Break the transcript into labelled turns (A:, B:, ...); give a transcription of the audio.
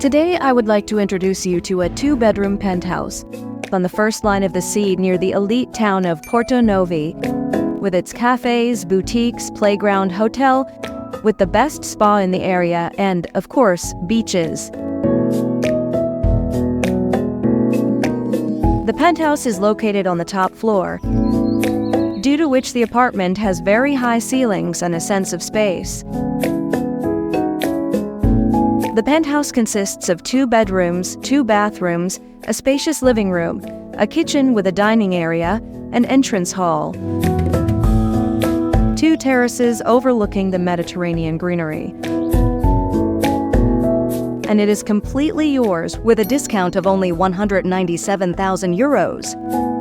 A: Today, I would like to introduce you to a two-bedroom penthouse on the first line of the sea near the elite town of Porto-Novi, with its cafes, boutiques, playground, hotel, with the best spa in the area and, of course, beaches. The penthouse is located on the top floor, due to which the apartment has very high ceilings and a sense of space. The penthouse consists of 2 bedrooms, 2 bathrooms, a spacious living room, a kitchen with a dining area, an entrance hall, 2 terraces overlooking the Mediterranean greenery. And it is completely yours with a discount of only €197,000.